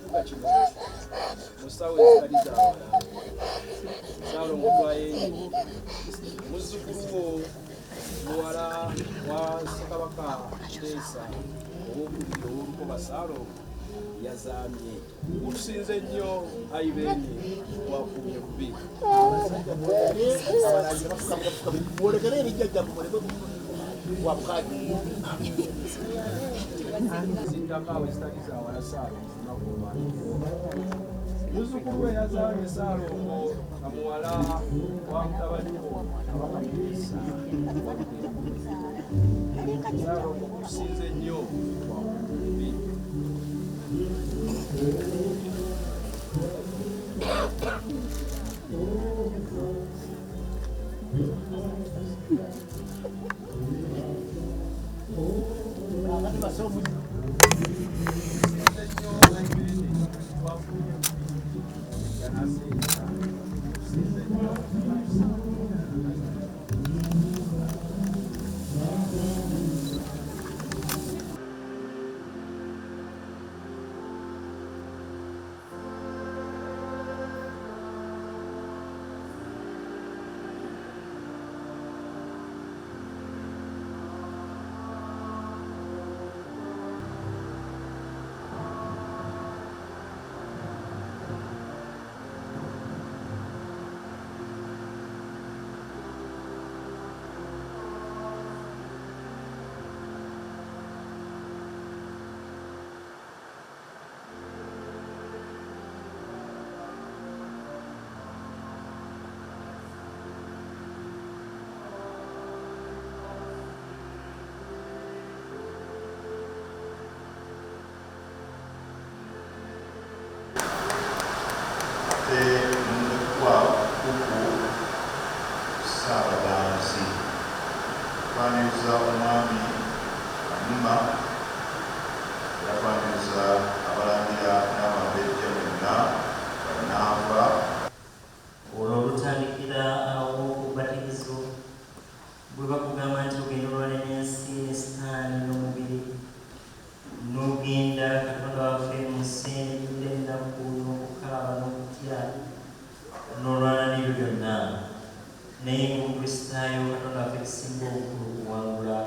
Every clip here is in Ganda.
kibuga kino musawo ezitali zaawala Ssaalongo Twayenyi muzzukulu wo muwala wa Ssekabaka Kiteesa ow'okubiri ow'Olukoba Ssaalongo yazaamye. Gutusinze nnyo Ayibeeni wakumye bubi. Zindakaawo ezitali zaawala Ssaalongo muzzukulu we yazaamye Ssaalongo nga muwala wa mutabani wo Kabaka Kiteesa. Ssaalongo gutusinze nnyo wakumye bubi. Kwaniriza omwami Kanuma yakwaniriza abalangira n'abambejja bonna bannanva. Olwo olutandikira awo ku bubatizo bwe bakugamba nti ogenda olwanenya ensi esitaani n'omubiri n'ogenda Katonda waffe mu nsi ejjudde ennaku n'okukaaba n'okutya n'olwana n'ebyo byonna naye ng'Omukristaayo Katonda waffe kisinga obukulu kuwangula.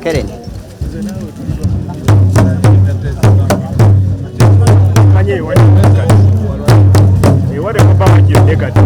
Karen. Manye wali kati. Wale kwa baba jiende kati.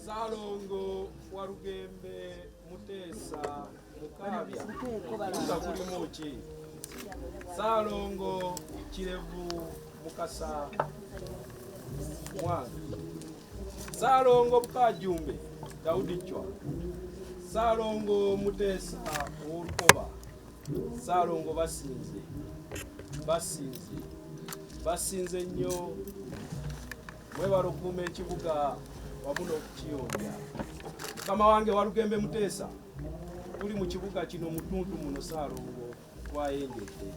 Salongo Warugembe Mutesa Mukabya Kuza kuli mochi Salongo Kirevu Mukasa Mwanga Salongo Kajumbe Daudi Chwa Salongo Mutesa Urukoba Salongo basinze nnyo mwebalukume ekibuga wamuno okukiyonja mukama wange Warugembe Mutesa tuli mu kibuga kino mutundu muno Salongo twayengedde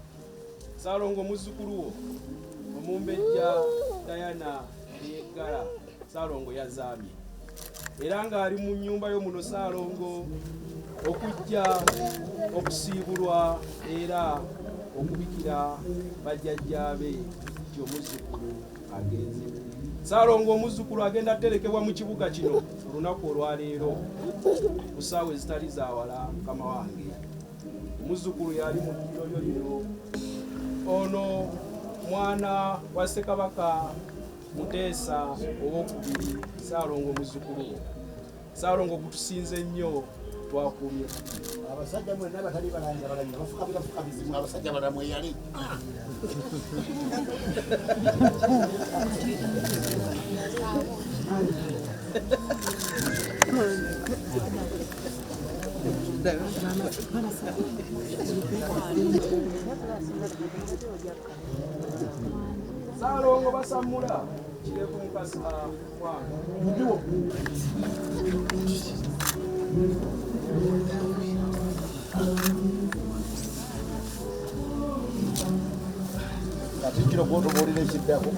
Salongo muzzukulu wo Omumbejja Diana Yegala Salongo yazaamye era ng'ali mu nnyumba yo muno Salongo okujja okusiibulwa era okubikira bajjajjaabe omuzzukulu agenze Salongo omuzzukulu agenda terekebwa mu kibuga kino olunaku olwaleero ku ssaawa ezitali zaawala mukama wange omuzzukulu yali mu ddiro lino ono mwana wa Ssekabaka Mutesa owokubiri Salongo omuzzukulu Salongo gutusinze nnyo twakumye abasajja mwe nabatali balanja balanja bafuka bizimu abasajja balamwe yali Salongo basamula Kirevu Mukasa Mwanga katikkiro bw'otobuulira ekiddako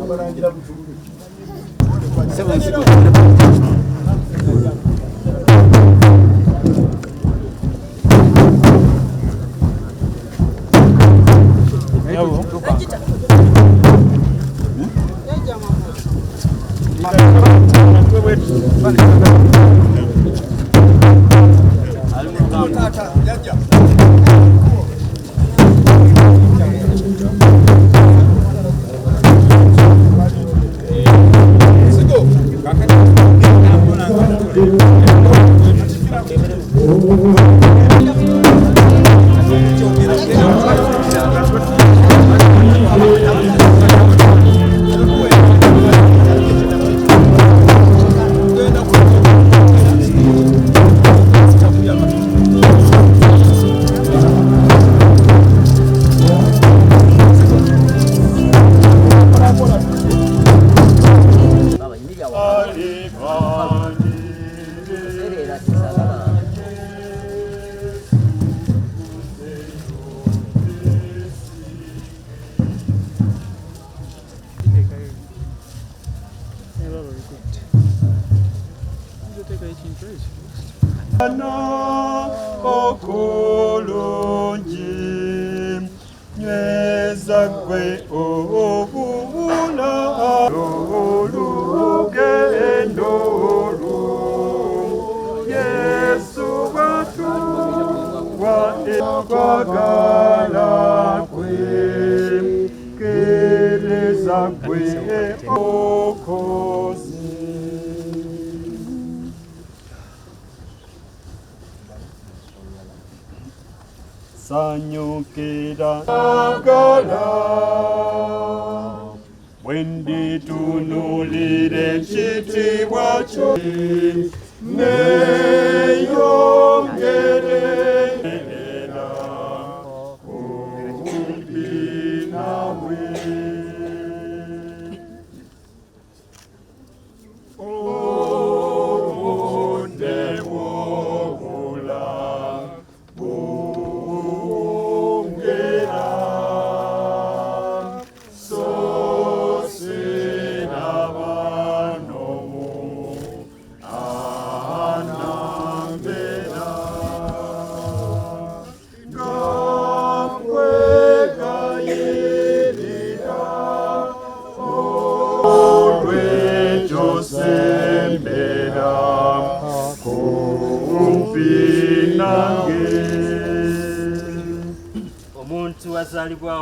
abalangira butululu okulungi nyweza gwe obuna olugendo gwe okoze. Sanyukira agala bwenditunulire ekitiibwa kyo neyongerera kumpi nawe. Obudde bw'obula bwongera so siraba n'omu anambera nga nkwegayirira olw'ekyo sembera kumpi nange. Omuntu azaalibwawo